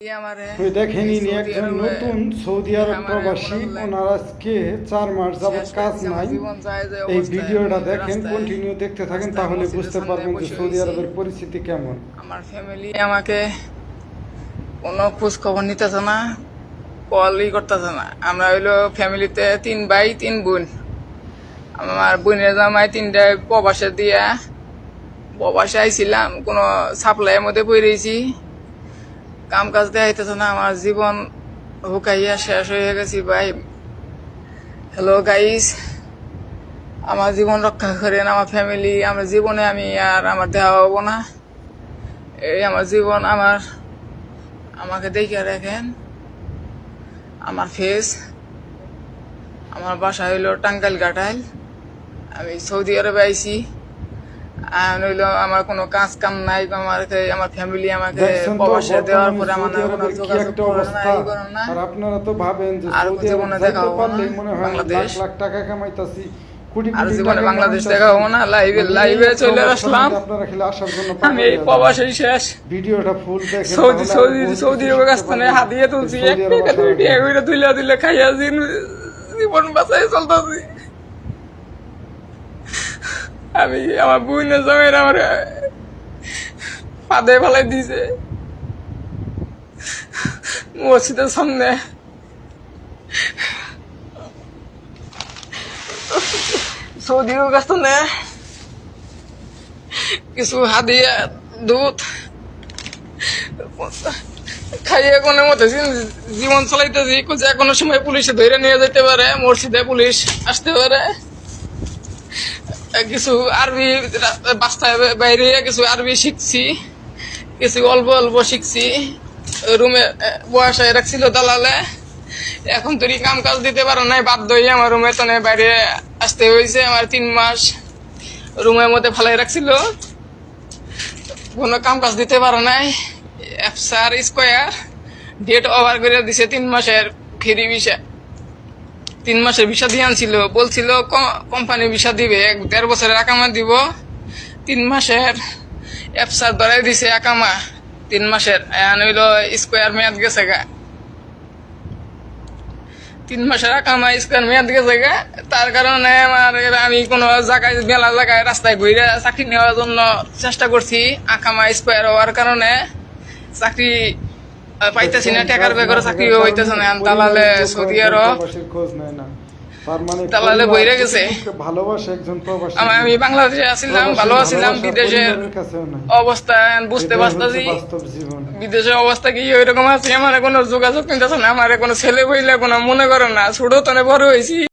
দেখেন ইনি একজন নতুন সৌদি আরব প্রবাসী। ওনার আজকে 4 মাস যাবত কাজ নাই। এই ভিডিওটা দেখেন, কন্টিনিউ দেখতে থাকেন, তাহলে বুঝতে পারবেন যে সৌদি আরবের পরিস্থিতি কেমন। আমার ফ্যামিলি আমাকে কোনো খোঁজ খবর নিতেছে না, কলই করতেছে না। আমরা হইলো ফ্যামিলিতে 3 ভাই 3 বোন। আমার বোনের জামাই 3টায় প্রবাসে দিয়া প্রবাসে আইছিলাম, কোনো সাপ্লাইয়ের মধ্যে পড়ে রয়েছি, কাম কাজ দেখাইতেছে না। আমার জীবন হুকাইয়া শেষ হয়ে গেছি ভাই। হ্যালো গাইস, আমার জীবন রক্ষা করেন, আমার ফ্যামিলি। আমার জীবনে আমি আর আমার দেওয়া হবো না। এই আমার জীবন, আমাকে দেখে রাখেন। আমার ফেস, আমার বাসা হইলো টাঙ্গাইল ঘাটাইল। আমি সৌদি আরবে আইছি। নইলো আমার কোনো কাজ কাম নাই। আমার ফ্যামিলি আমাকে প্রবাসে দেওয়ার পরে আমার কোনো যোগাযোগ করে না। আর আপনারা তো ভাবেন যে আর সৌদি আরব জীবনে যাইতে দেখা হবো না, পারলেই মনে হয় বাংলাদেশ লাখ লাখ টাকা কামাইতাছি, কোটি আর কোটি জীবনে টাকা বাংলাদেশ কামাইতাছি। দেখা হবো না। লাইভে চলে আসলাম। আপনারা খেলে আসার জন্য আমি এই প্রবাসেই শেষ। ভিডিওটা ফুল দেখেন। সৌদি কাস্তানে হাত দিয়ে তুলছি, এক টাকা 2 টাকা করে তুলে খাইয়া জীবন বাঁচাই চলতেছি। আমি আমার বোনের জমের আমার পাদে ফেলাই দিয়েছে মসজিদের সামনে। সৌদি কাস্তানে কিছু হাদিয়া দুধ খাইয়ে কোনো মতো জীবন চালাইতেছি। যে কোনো সময় পুলিশে ধরে নিয়ে যেতে পারে, মসজিদে পুলিশ আসতে পারে। কিছু আরবি বাস্তায় বাইরে কিছু আরবি শিখছি, কিছু অল্প অল্প শিখছি। রুমে বসায় রাখছিল দালালে, এখন তোর কাম কাজ দিতে পারো নাই, বাধ্য হয়ে আমার রুমে তো বাইরে আসতে হয়েছে। আমার 3 মাস রুমের মধ্যে ফেলাই রাখছিল, কোনো কাম কাজ দিতে পারো নাই। এফসার স্কোয়ার ডেট ওভার করে দিছে 3 মাসের ফ্রি ভিসা। 3 মাসের ভিসা দিয়ে আনছিল, বলছিল কোম্পানি ভিসা দিবে, 1.5 বছরের আকামা দিব। 3 মাসের এফসার ধরাই দিছে আকামা 3 মাসের। হইলো স্কোয়ার মেয়াদ গেছে গা, 3 মাসের আকামা স্কোয়ার মেয়াদ গেছে গা। তার কারণে আমি কোনো জায়গায় মেলা জায়গায় রাস্তায় ঘুরে চাকরি নেওয়ার জন্য চেষ্টা করছি। আকামা স্কোয়ার হওয়ার কারণে চাকরি পাইতেছি না, টাকার বেগরে চাকরি হইতেছে না। তালালে সৌদি আরব তালালে বইরে গেছে। আমি বাংলাদেশে আসছিলাম, ভালো আছিলাম। বিদেশের অবস্থা বুঝতে পারতেছি, বিদেশের অবস্থা কি ওইরকম আছে। আমার কোনো যোগাযোগ নিতেছে না, আমার কোনো ছেলে বইলে কোনো মনে করে না। ছোট তনে বড় হয়েছি।